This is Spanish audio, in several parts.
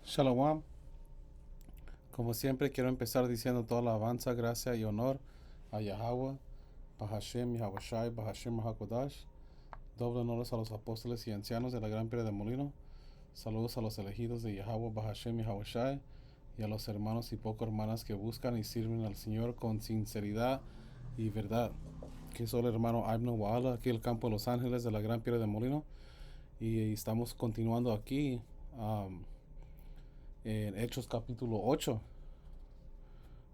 Shalom. Como siempre, quiero empezar diciendo toda la alabanza, gracia y honor a Yahweh, Bahashem, Yahawashi, Bahashem, Hakodash. Doble honores a los apóstoles y ancianos de la Gran Piedra de Molino. Saludos a los elegidos de Yahweh, Bahashem, Yahawashi, y a los hermanos y poco hermanas que buscan y sirven al Señor con sinceridad y verdad. Que soy el hermano Abner Wahala, aquí el campo de Los Ángeles de la Gran Piedra de Molino. Y estamos continuando aquí en Hechos capítulo 8.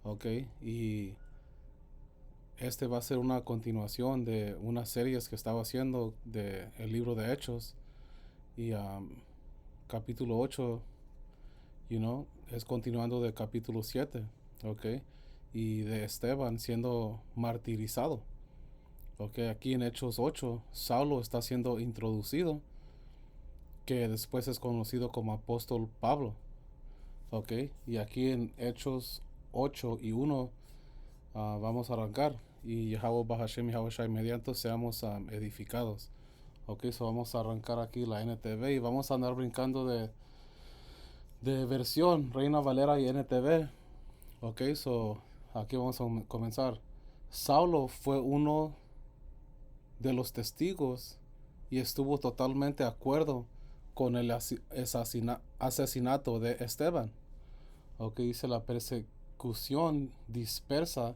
Ok, y este va a ser una continuación de unas series que estaba haciendo de el libro de Hechos. Y capítulo 8, es continuando de capítulo 7. Ok, y de Esteban siendo martirizado. Ok, aquí en Hechos 8, Saulo está siendo introducido, que después es conocido como apóstol Pablo. Ok, y aquí en Hechos 8 y 1 vamos a arrancar. Y Yahweh Bahashem y Yahweh mediante seamos edificados. Ok, so vamos a arrancar aquí la NTV y vamos a andar brincando de versión Reina Valera y NTV. Ok, so aquí vamos a comenzar. Saulo fue uno de los testigos y estuvo totalmente de acuerdo con el asesinato de Esteban. Ok, dice la persecución dispersa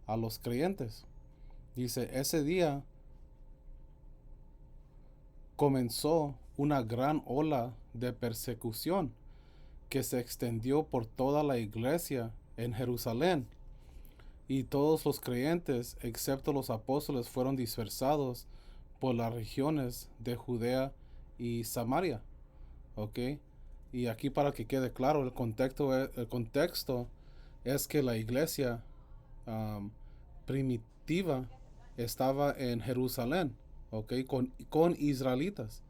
a los creyentes. Dice, ese día comenzó una gran ola de persecución que se extendió por toda la iglesia en Jerusalén, y todos los creyentes, excepto los apóstoles, fueron dispersados por las regiones de Judea y Samaria. ¿Ok? Y aquí para que quede claro, el contexto es que la iglesia um, primitiva estaba en Jerusalén, ¿ok? Con israelitas,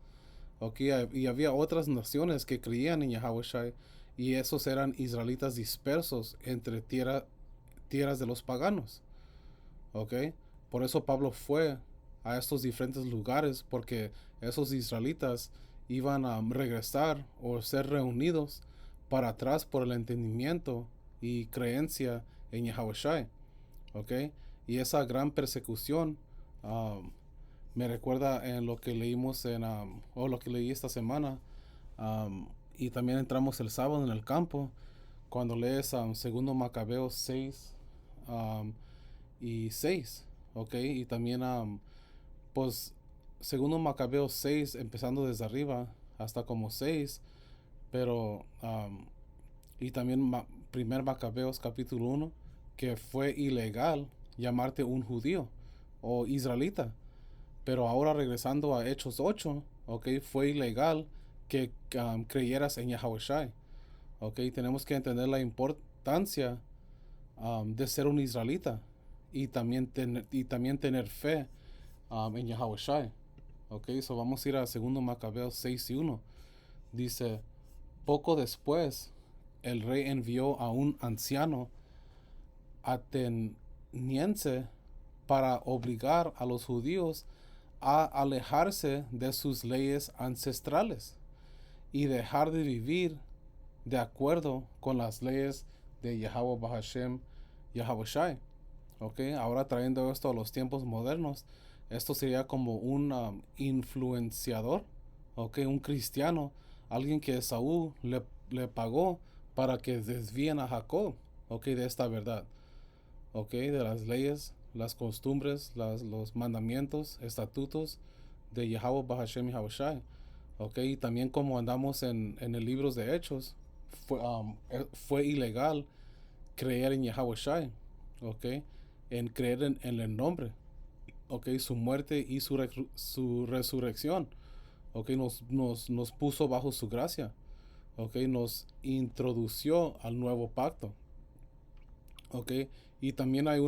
¿ok? Y había otras naciones que creían en Yahweh, y esos eran israelitas dispersos entre tierras de los paganos, ¿ok? Por eso Pablo fue a estos diferentes lugares, porque esos israelitas iban a regresar o ser reunidos para atrás por el entendimiento y creencia en Yahweh, ¿ok? Y esa gran persecución um, me recuerda en lo que leímos o lo que leí esta semana, um, y también entramos el sábado en el campo, cuando lees segundo Macabeos 6 um, y 6, ¿ok? Y también, pues, segundo Macabeos 6, empezando desde arriba hasta como 6, pero, y también primer Macabeos capítulo 1, que fue ilegal llamarte un judío o israelita. Pero ahora regresando a Hechos 8, ¿ok? Fue ilegal que creyeras en Yahweh. ¿Ok? Tenemos que entender la importancia de ser un israelita y también tener fe en Yahweh. ¿Ok? So vamos a ir a segundo Macabeos 6 y 1. Dice, poco después el rey envió a un anciano ateniense para obligar a los judíos a alejarse de sus leyes ancestrales y dejar de vivir de acuerdo con las leyes de Yahweh Bahashem Yahweh Shai. ¿Ok? Ahora trayendo esto a los tiempos modernos, esto sería como un influenciador, ¿ok? Un cristiano, alguien que Saúl le pagó para que desvíen a Jacob, ¿ok? De esta verdad, ¿ok? De las leyes, las costumbres, los mandamientos, estatutos de Yahweh Bahashem Yahushai, ¿ok? Y también como andamos en el libro de Hechos, fue ilegal creer en Yahushai, ¿ok? En creer en el nombre, ¿ok? Su muerte y su resurrección, ¿ok? Nos puso bajo su gracia, ¿ok? Nos introdució al nuevo pacto, ¿ok? Y también hay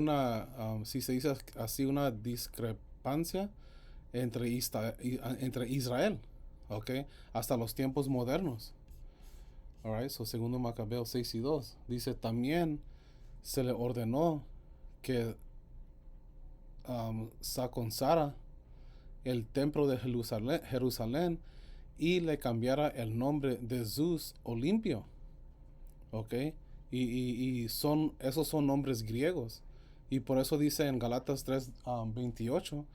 si se dice así, una discrepancia entre Israel, ¿ok? Hasta los tiempos modernos. Alright, so segundo Macabeo 6 y 2 dice, también se le ordenó que saconzara el templo de Jerusalén y le cambiara el nombre de Zeus Olimpio. ¿ok? Esos son nombres griegos. Y por eso dice en Galatas 3, 28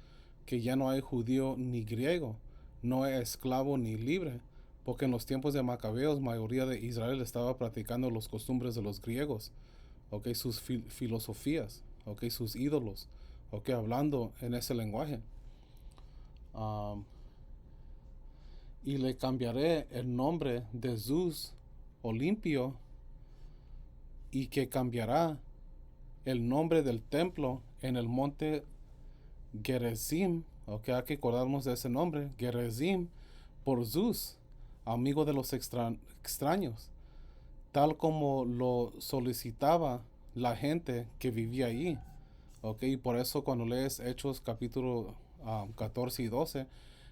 que ya no hay judío ni griego, no hay esclavo ni libre, porque en los tiempos de Macabeos mayoría de Israel estaba practicando los costumbres de los griegos, ¿ok? Sus filosofías, ¿ok? Sus ídolos, ¿ok? Hablando en ese lenguaje. Um, y le cambiaré el nombre de Zeus Olimpio, y que cambiará el nombre del templo en el monte Gerizim, ok, hay que acordarnos de ese nombre, Gerizim, por Zeus, amigo de los extraños, tal como lo solicitaba la gente que vivía allí. Ok, y por eso cuando lees Hechos capítulo 14 y 12,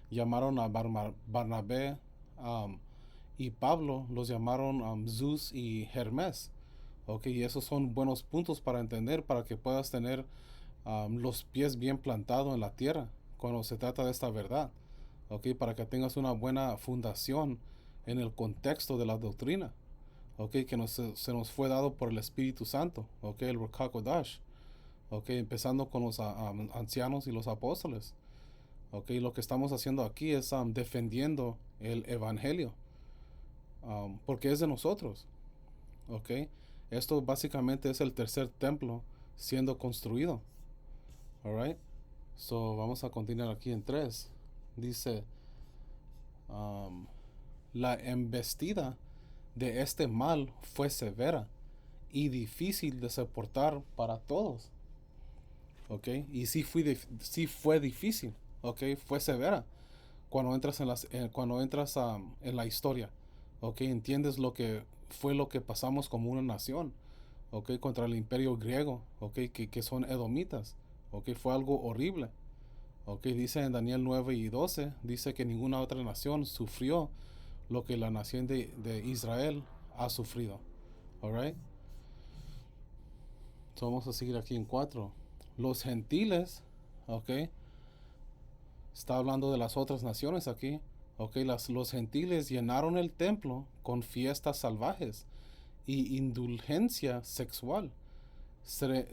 llamaron a Barnabé y Pablo, los llamaron Zeus y Hermes. Ok, y esos son buenos puntos para entender, para que puedas tener los pies bien plantados en la tierra cuando se trata de esta verdad. Ok, para que tengas una buena fundación en el contexto de la doctrina. Ok, que se nos fue dado por el Espíritu Santo. Ok, el Ruach HaKodesh. Ok, empezando con los ancianos y los apóstoles. Ok, lo que estamos haciendo aquí es defendiendo el Evangelio. Porque es de nosotros. Ok, esto básicamente es el tercer templo siendo construido. Alright, so vamos a continuar aquí en 3. Dice, um, la embestida de este mal fue severa y difícil de soportar para todos. Ok, y sí fue difícil. Ok, fue severa cuando entras en la historia. Ok, entiendes lo que pasamos como una nación. Ok, contra el imperio griego. Ok, que son edomitas. Ok, fue algo horrible. Ok, dice en Daniel 9 y 12, dice que ninguna otra nación sufrió lo que la nación de Israel ha sufrido. Alright, so vamos a seguir aquí en 4. Los gentiles, ok, está hablando de las otras naciones aquí. Ok, los gentiles llenaron el templo con fiestas salvajes y indulgencia sexual. Se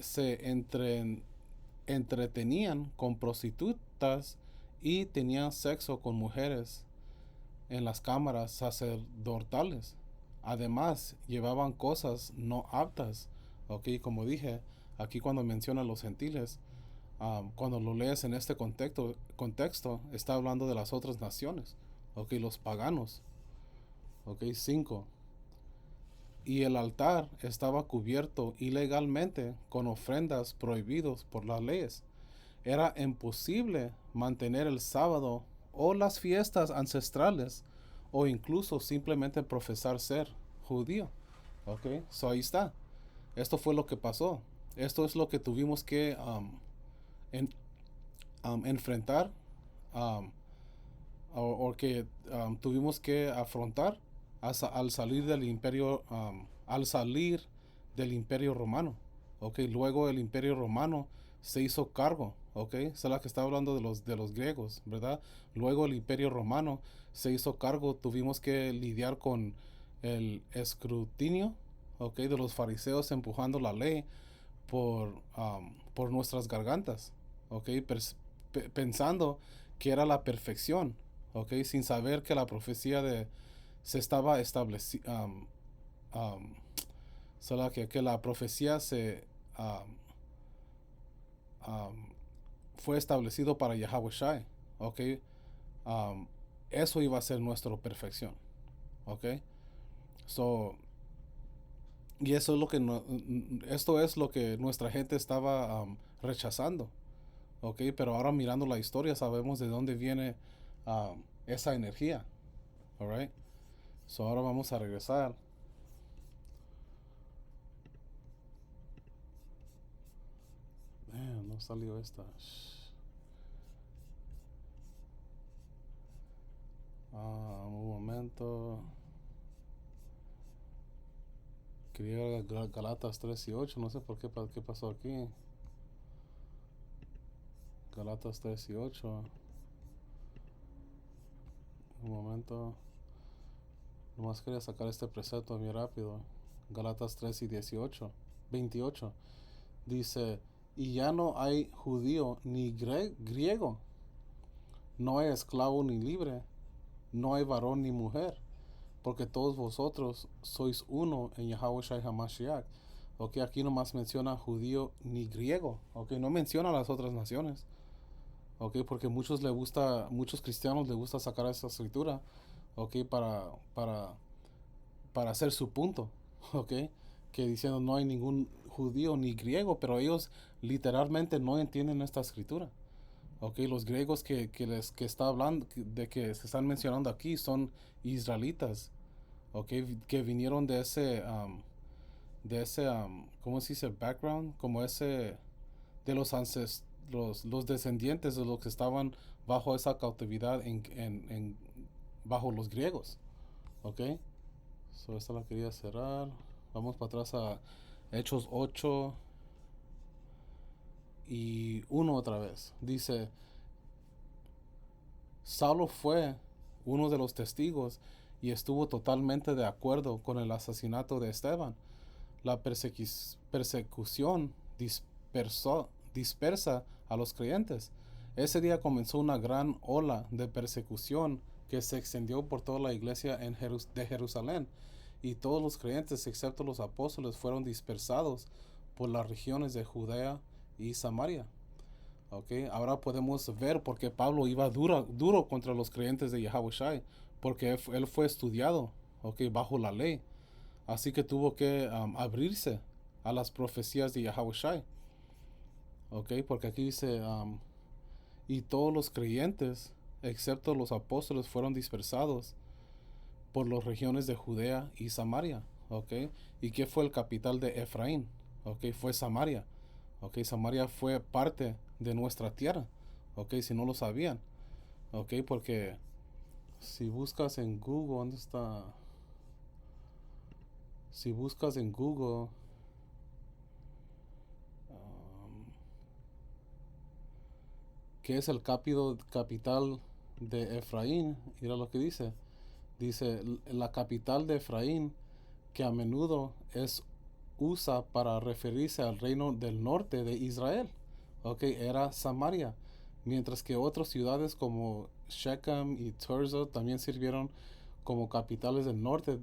entretenían con prostitutas y tenían sexo con mujeres en las cámaras sacerdotales. Además, llevaban cosas no aptas. Ok, como dije, aquí cuando menciona a los gentiles, cuando lo lees en este contexto, está hablando de las otras naciones. Ok, los paganos. Ok, 5. Y el altar estaba cubierto ilegalmente con ofrendas prohibidas por las leyes. Era imposible mantener el sábado o las fiestas ancestrales o incluso simplemente profesar ser judío. Ok, so ahí está. Esto fue lo que pasó. Esto es lo que tuvimos que en- enfrentar um, o que tuvimos que afrontar al salir del imperio romano. Ok, luego el imperio romano se hizo cargo. Ok, es la que está hablando de los griegos, ¿verdad? Luego el imperio romano se hizo cargo, tuvimos que lidiar con el escrutinio, ok, de los fariseos empujando la ley por nuestras gargantas, ok, pensando que era la perfección, ok, sin saber que la profecía se estaba estableciendo, solo que la profecía um, um, fue establecido para Yahweh Shai, ok, um, eso iba a ser nuestra perfección, ok, so, y eso es lo que esto es lo que nuestra gente estaba rechazando. Ok, pero ahora mirando la historia sabemos de dónde viene esa energía. Alright, so ahora vamos a regresar. No salió esta. Un momento. Quería Galatas 3 y 8. No sé por qué pasó aquí. Galatas 3 y 8. Un momento. Nomás quería sacar este precepto bien rápido. Gálatas 3 y 18, 28. Dice, y ya no hay judío ni griego, no hay esclavo ni libre, no hay varón ni mujer, porque todos vosotros sois uno en Yahweh Shai HaMashiach. Ok, aquí nomás menciona judío ni griego, ok, no menciona las otras naciones, ok, porque muchos cristianos les gusta sacar esa escritura, ok, para hacer su punto, ok, que diciendo no hay ningún judío ni griego, pero ellos literalmente no entienden esta escritura. Ok, los griegos que está hablando, de que se están mencionando aquí son israelitas, ok, que vinieron de ese, ¿cómo se dice? Background, como de los descendientes de los que estaban bajo esa cautividad bajo los griegos, ok. So, esta la quería cerrar. Vamos para atrás a Hechos 8 y 1 otra vez. Dice, Saulo fue uno de los testigos y estuvo totalmente de acuerdo con el asesinato de Esteban. La persecución dispersa a los creyentes. Ese día comenzó una gran ola de persecución que se extendió por toda la iglesia de Jerusalén, y todos los creyentes, excepto los apóstoles, fueron dispersados por las regiones de Judea y Samaria. Okay. Ahora podemos ver por qué Pablo iba duro contra los creyentes de Yahweh Shai, porque él fue estudiado, okay, bajo la ley. Así que tuvo que abrirse a las profecías de Yahweh Shai. Okay, porque aquí dice, y todos los creyentes, excepto los apóstoles, fueron dispersados por las regiones de Judea y Samaria. Okay. ¿Y qué fue el capital de Efraín? Okay, fue Samaria. Okay, Samaria fue parte de nuestra tierra. Okay, si no lo sabían. Okay, porque si buscas en Google, ¿dónde está? Si buscas en Google, ¿qué es el capital de Efraín? Mira lo que dice. Dice, la capital de Efraín, que a menudo usa para referirse al reino del norte de Israel, okay, era Samaria, mientras que otras ciudades como Shechem y Tirzah también sirvieron como capitales del norte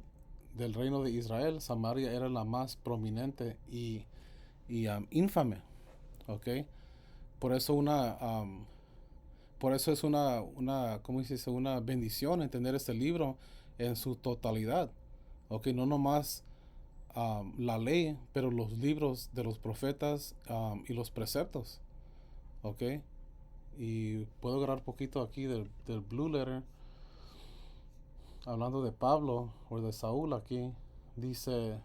del reino de Israel. Samaria era la más prominente y infame, okay. Por eso por eso es ¿cómo se dice? Una bendición entender este libro en su totalidad, okay, no nomás la ley, pero los libros de los profetas y los preceptos, ¿ok? Y puedo agarrar poquito aquí del Blue Letter, hablando de Pablo o de Saúl aquí, dice,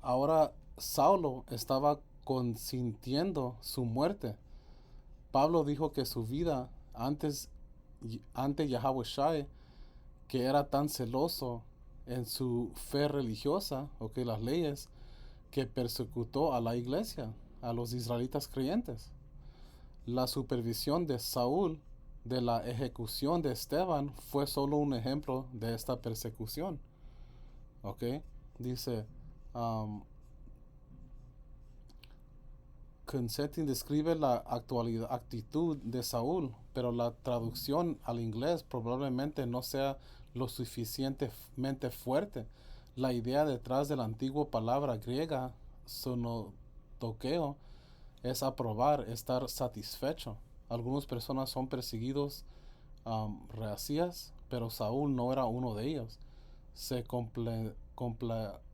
ahora Saulo estaba consintiendo su muerte. Pablo dijo que su vida ante Yahweh Shai, que era tan celoso en su fe religiosa, o que las leyes, que persecutó a la iglesia, a los israelitas creyentes. La supervisión de Saúl de la ejecución de Esteban fue solo un ejemplo de esta persecución. ¿Ok? Dice, Consenting describe la actitud de Saúl, pero la traducción al inglés probablemente no sea lo suficientemente fuerte. La idea detrás de la antigua palabra griega sonotoqueo es aprobar, estar satisfecho. Algunas personas son perseguidos reacías, pero Saúl no era uno de ellos. Se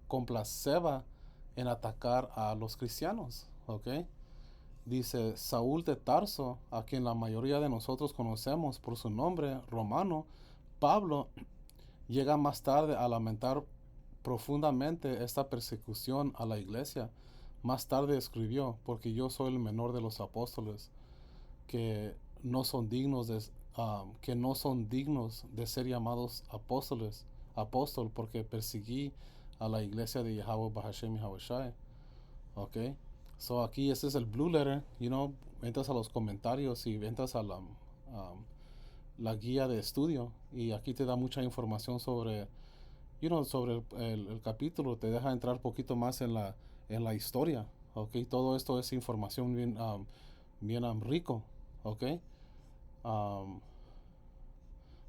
complaceba en atacar a los cristianos, ¿ok? Dice, Saúl de Tarso, a quien la mayoría de nosotros conocemos por su nombre romano, Pablo, llega más tarde a lamentar profundamente esta persecución a la iglesia. Más tarde escribió, porque yo soy el menor de los apóstoles, que no son dignos de ser llamados apóstol, porque perseguí a la iglesia de Yahweh Bahashem Yahweh Shai. Ok. So aquí este es el Blue Letter, entras a los comentarios y entras a la guía de estudio, y aquí te da mucha información sobre sobre el capítulo te deja entrar un poquito más en la historia, ¿ok? Todo esto es información bien, bien rico, ¿ok? Um,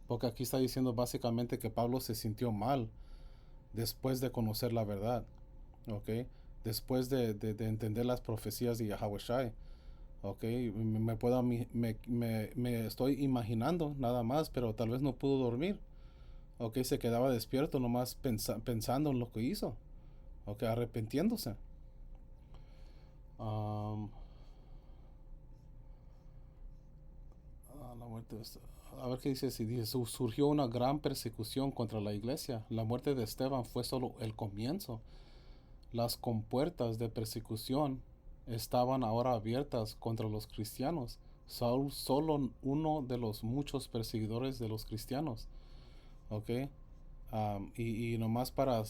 Porque aquí está diciendo básicamente que Pablo se sintió mal después de conocer la verdad, ¿ok? Después de entender las profecías de Yahweh Shai, ¿ok? Me, puedo, me estoy imaginando nada más, pero tal vez no pudo dormir, ¿ok? Se quedaba despierto nomás pensando en lo que hizo, ¿ok? Arrepintiéndose. Um, la muerte a ver qué dice. Si dice, surgió una gran persecución contra la iglesia. La muerte de Esteban fue solo el comienzo. Las compuertas de persecución estaban ahora abiertas contra los cristianos. Saúl solo uno de los muchos perseguidores de los cristianos. ¿Ok? Y nomás para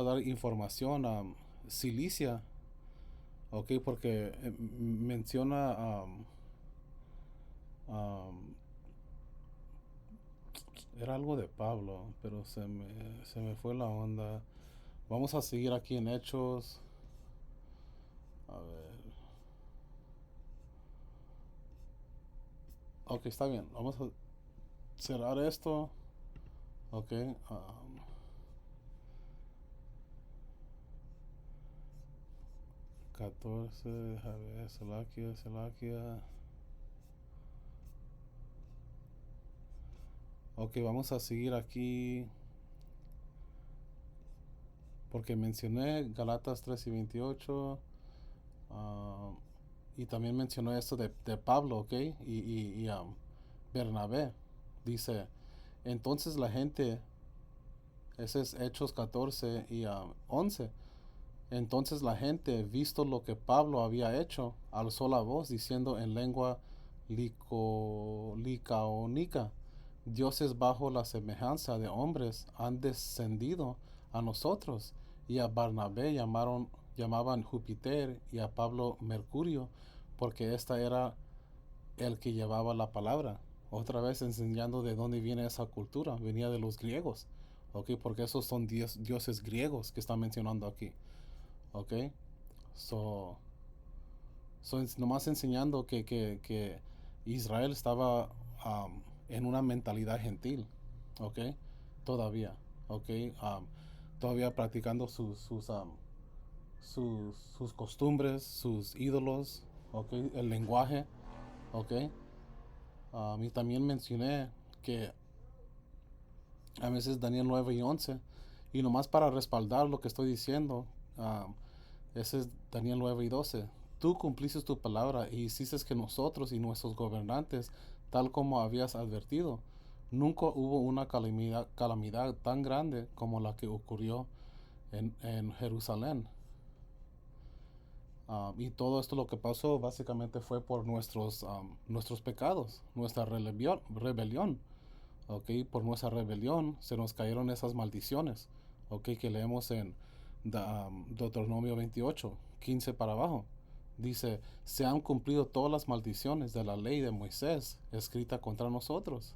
dar información, Cilicia, ¿ok? Porque menciona um, era algo de Pablo, pero se me fue la onda. Vamos a seguir aquí en Hechos. A ver. Ok, está bien. Vamos a cerrar esto. Ok. 14. A ver. Salaquia, Salaquia. Ok, vamos a seguir aquí. Porque mencioné Galatas 3 y 28. ah, y también mencionó esto de Pablo, ok. Y Bernabé. Dice. Entonces la gente. Ese es Hechos 14 y 11. Entonces la gente, visto lo que Pablo había hecho, alzó la voz diciendo en lengua licaónica, dioses bajo la semejanza de hombres han descendido a nosotros. Y a Barnabé llamaban Júpiter y a Pablo Mercurio, porque esta era el que llevaba la palabra. Otra vez enseñando de dónde viene esa cultura. Venía de los griegos. ¿Ok? Porque esos son dioses griegos que están mencionando aquí. ¿Ok? So, nomás enseñando que Israel estaba en una mentalidad gentil. ¿Ok? Todavía. ¿Ok? Todavía practicando sus costumbres, sus ídolos. ¿Ok? El lenguaje. ¿Ok? Y también mencioné que a veces Daniel 9 y 11, y nomás para respaldar lo que estoy diciendo, um, ese es Daniel 9 y 12. Tú cumpliste tu palabra y hiciste que nosotros y nuestros gobernantes, tal como habías advertido, nunca hubo una calamidad tan grande como la que ocurrió en Jerusalén. Y todo esto lo que pasó básicamente fue por nuestros pecados, nuestra rebelión. ¿Ok? Por nuestra rebelión se nos cayeron esas maldiciones, ¿ok? Que leemos en Deuteronomio 28, 15 para abajo. Dice, se han cumplido todas las maldiciones de la ley de Moisés escrita contra nosotros.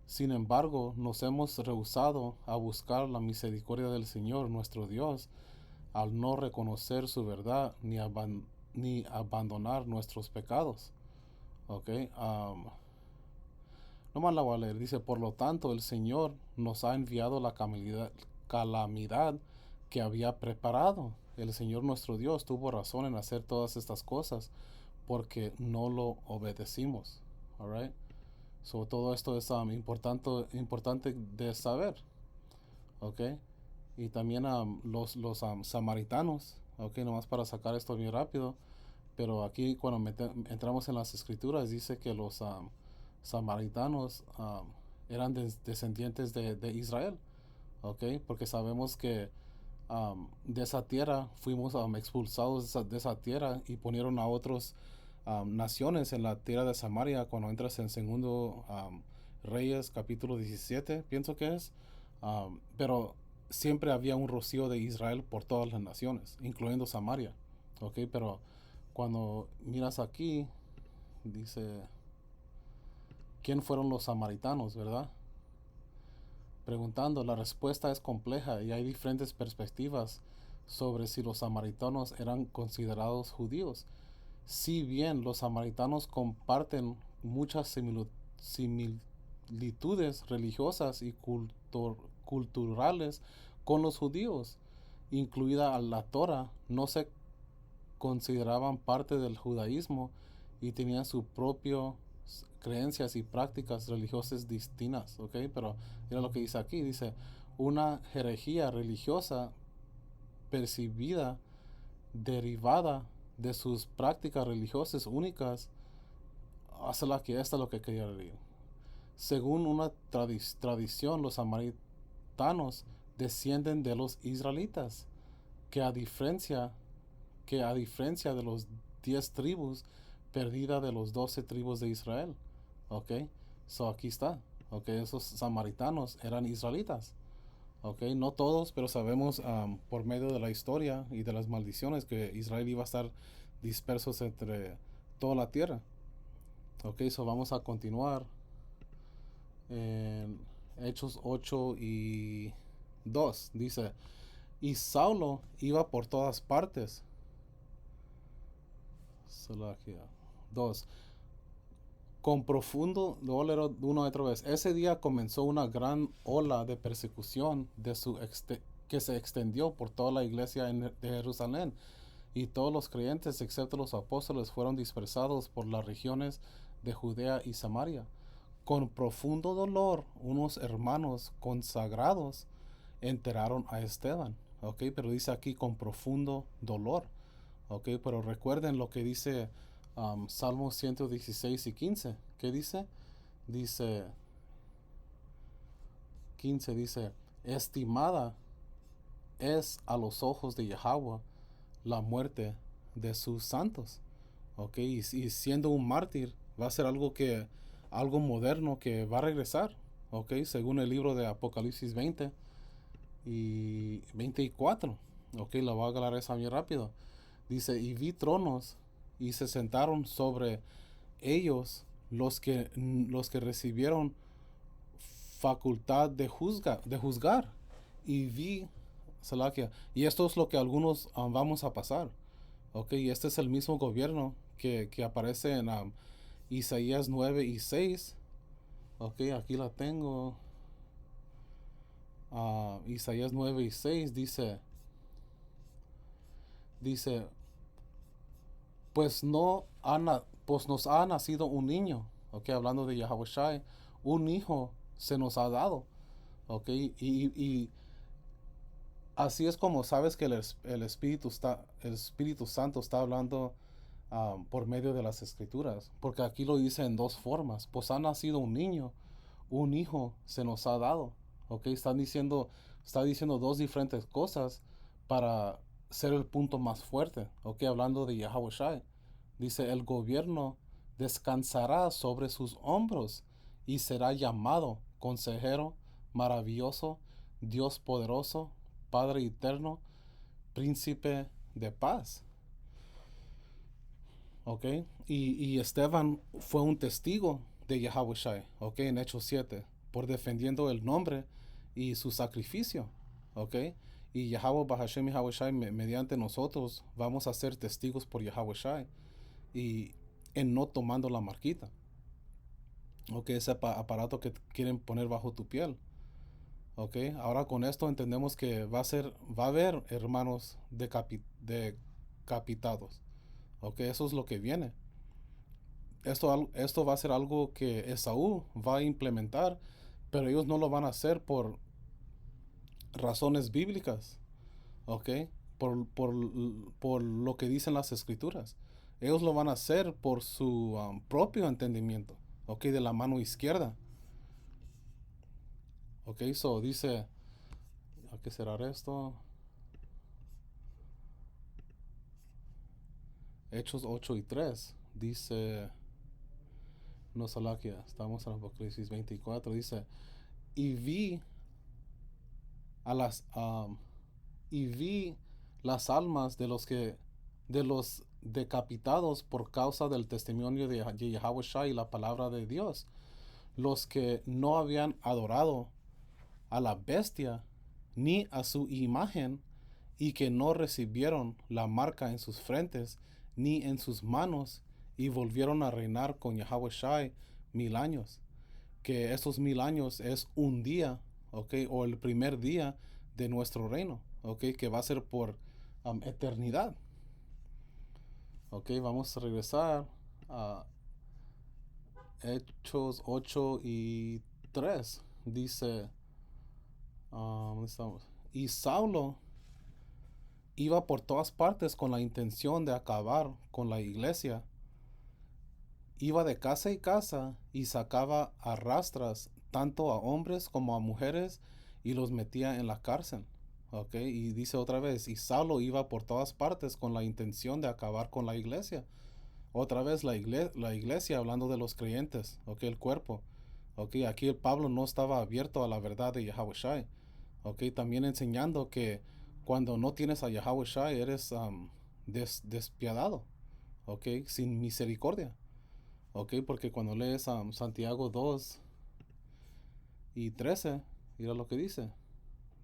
Sin embargo, nos hemos rehusado a buscar la misericordia del Señor nuestro Dios al no reconocer su verdad ni abandonar nuestros pecados. ¿Ok? No más la voy a leer. Dice, por lo tanto, el Señor nos ha enviado la calamidad que había preparado. El Señor nuestro Dios tuvo razón en hacer todas estas cosas porque no lo obedecimos. Alright. So, todo esto es importante de saber. Ok. Y también los samaritanos. Ok, nomás para sacar esto bien rápido. Pero aquí cuando entramos en las escrituras dice que los samaritanos eran descendientes de Israel, ¿ok? Porque sabemos que de esa tierra fuimos expulsados de esa tierra y ponieron a otras naciones en la tierra de Samaria cuando entras en segundo Reyes capítulo 17, pienso que es. Pero siempre había un rocío de Israel por todas las naciones, incluyendo Samaria, ¿ok? Pero cuando miras aquí, dice, ¿quién fueron los samaritanos, verdad? preguntando. La respuesta es compleja y hay diferentes perspectivas sobre si los samaritanos eran considerados judíos. Si bien los samaritanos comparten muchas similitudes religiosas y culturales con los judíos, incluida la Torah, no se consideraban parte del judaísmo y tenían sus propias creencias y prácticas religiosas distintas, ¿ok? Pero mira lo que dice aquí, dice, una herejía religiosa percibida derivada de sus prácticas religiosas únicas, hasta la que esta es lo que quería decir. Según una tradición, los samaritanos descienden de los israelitas, que a diferencia, de los 10 tribus perdidas de los 12 tribus de Israel. ¿Ok? So aquí está. ¿Ok? Esos samaritanos eran israelitas. ¿Ok? No todos, pero sabemos por medio de la historia y de las maldiciones que Israel iba a estar dispersos entre toda la tierra. Ok, so vamos a continuar en Hechos 8 y 2. Dice, y Saulo iba por todas partes. Solo aquí, 2. Con profundo, lo voy a leer una otra vez. Ese día comenzó una gran ola de persecución que se extendió por toda la iglesia de Jerusalén. Y todos los creyentes, excepto los apóstoles, fueron dispersados por las regiones de Judea y Samaria. Con profundo dolor, unos hermanos consagrados enteraron a Esteban. ¿Ok? Pero dice aquí con profundo dolor. ¿Ok? Pero recuerden lo que dice Salmos 116 y 15. ¿Qué dice? Dice 15, dice, estimada es a los ojos de Yahweh la muerte de sus santos. ¿Ok? Y siendo un mártir va a ser algo moderno que va a regresar. ¿Ok? Según el libro de Apocalipsis 20 y 24. ¿Ok? La voy a agarrar esa bien rápido. Dice, y vi tronos y se sentaron sobre ellos los que recibieron facultad de juzgar. Y vi, Salakia, y esto es lo que algunos vamos a pasar. Ok, y este es el mismo gobierno que aparece en Isaías 9 y 6. Ok, aquí la tengo. Isaías 9 y 6 dice, pues no pues nos ha nacido un niño, ok, hablando de Yahweh Shai, un hijo se nos ha dado, ok, y así es como sabes que el Espíritu Santo está hablando por medio de las Escrituras, porque aquí lo dice en dos formas, pues ha nacido un niño, un hijo se nos ha dado, ok, está diciendo dos diferentes cosas para ser el punto más fuerte, ok, hablando de Yahweh Shai. Dice, el gobierno descansará sobre sus hombros y será llamado consejero, maravilloso, Dios poderoso, Padre eterno, príncipe de paz. ¿Ok? Y Esteban fue un testigo de Yahweh Shai, ¿ok? En Hechos 7, por defendiendo el nombre y su sacrificio, ¿ok? Y Yahweh Bahashem y Yahweh Shai, mediante nosotros, vamos a ser testigos por Yahweh Shai. Y en no tomando la marquita. Ok, ese aparato que quieren poner bajo tu piel. Ok, ahora con esto entendemos que va a haber hermanos decapitados. Ok, eso es lo que viene. Esto va a ser algo que Esaú va a implementar, pero ellos no lo van a hacer por razones bíblicas. Ok, por lo que dicen las escrituras. Ellos lo van a hacer por su propio entendimiento, ok, de la mano izquierda. Ok, so dice, hay que cerrar esto. Hechos 8 y 3 dice, no Salakia, estamos en Apocalipsis 24, dice, y vi a las y vi las almas de los decapitados por causa del testimonio de Yahweh Shai y la palabra de Dios, los que no habían adorado a la bestia ni a su imagen, y que no recibieron la marca en sus frentes ni en sus manos, y volvieron a reinar con Yahweh Shai 1000 años. Que esos 1000 años es un día, ¿ok? O el primer día de nuestro reino, ¿ok? Que va a ser por eternidad. Ok, vamos a regresar a Hechos 8:3. Dice, ¿dónde estamos? Y Saulo iba por todas partes con la intención de acabar con la iglesia. Iba de casa en casa y sacaba a rastras tanto a hombres como a mujeres y los metía en la cárcel. Ok, y dice otra vez, y Saulo iba por todas partes con la intención de acabar con la iglesia. Otra vez la iglesia hablando de los creyentes, ok, el cuerpo. Ok, aquí el Pablo no estaba abierto a la verdad de Yahweh Shai. Ok, también enseñando que cuando no tienes a Yahweh Shai eres despiadado, ok, sin misericordia. Ok, porque cuando lees Santiago 2:13, mira lo que dice.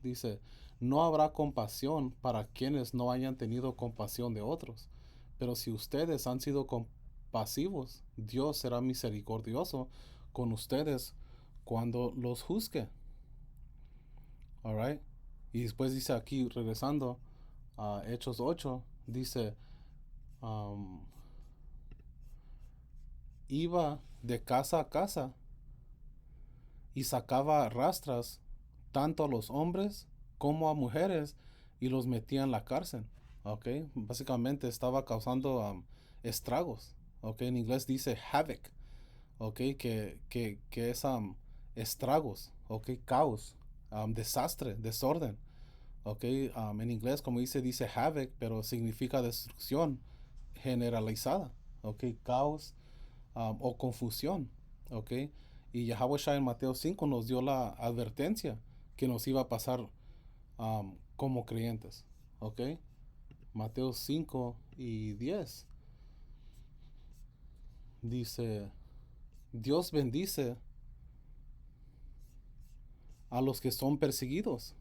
Dice, no habrá compasión para quienes no hayan tenido compasión de otros. Pero si ustedes han sido compasivos, Dios será misericordioso con ustedes cuando los juzgue. Alright. Y después dice aquí, regresando a Hechos 8, dice, um, iba de casa a casa y sacaba rastras tanto a los hombres como a mujeres y los metía en la cárcel. Ok, básicamente estaba causando estragos. Ok, en inglés dice havoc. Ok, que es estragos. Ok, caos, desastre, desorden. Ok, en inglés, como dice havoc, pero significa destrucción generalizada. Ok, caos o confusión. Ok, y Yahweh Shai en Mateo 5 nos dio la advertencia que nos iba a pasar como creyentes. Ok, Mateo 5:10 dice: Dios bendice a los que son perseguidos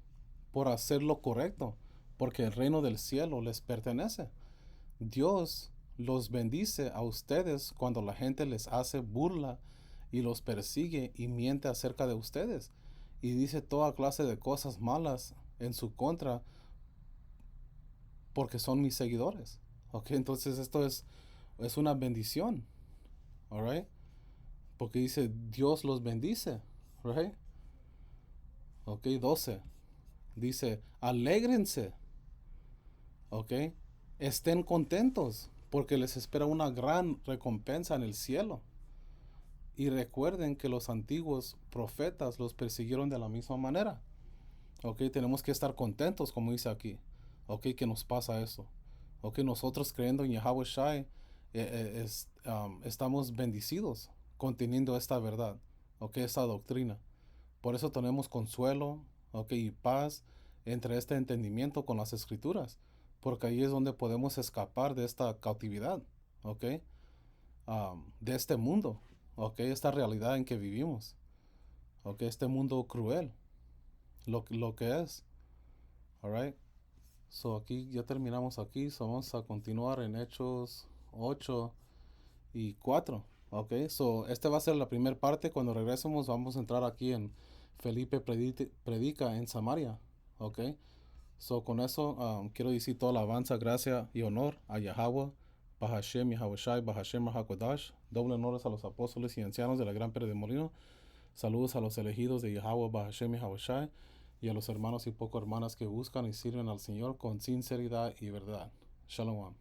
por hacer lo correcto, porque el reino del cielo les pertenece. Dios los bendice a ustedes cuando la gente les hace burla y los persigue y miente acerca de ustedes y dice toda clase de cosas malas en su contra porque son mis seguidores. Ok, entonces esto es una bendición. Alright, porque dice Dios los bendice. Right. Ok, 12 dice alégrense. Ok, estén contentos porque les espera una gran recompensa en el cielo. Y recuerden que los antiguos profetas los persiguieron de la misma manera. Ok, tenemos que estar contentos, como dice aquí. Ok, que nos pasa eso. Ok, nosotros creyendo en Yahweh Shai estamos bendecidos conteniendo esta verdad. Ok, esta doctrina. Por eso tenemos consuelo, ok, y paz entre este entendimiento con las escrituras. Porque ahí es donde podemos escapar de esta cautividad. Ok, de este mundo, ok, esta realidad en que vivimos, ok, este mundo cruel, lo que es, alright. So aquí ya terminamos aquí, so vamos a continuar en Hechos 8:4, ok. So esta va a ser la primera parte. Cuando regresemos vamos a entrar aquí en Felipe predica en Samaria, ok. So con eso quiero decir toda la alabanza, gracia y honor a Yahweh, Bahashem, Yahweh Shai, Bahashem, Rahakodash. Doble honores a los apóstoles y ancianos de la Gran Pedra de Molino. Saludos a los elegidos de Yahweh, Bahashem, Yahweh Shai, y a los hermanos y poco hermanas que buscan y sirven al Señor con sinceridad y verdad. Shalom.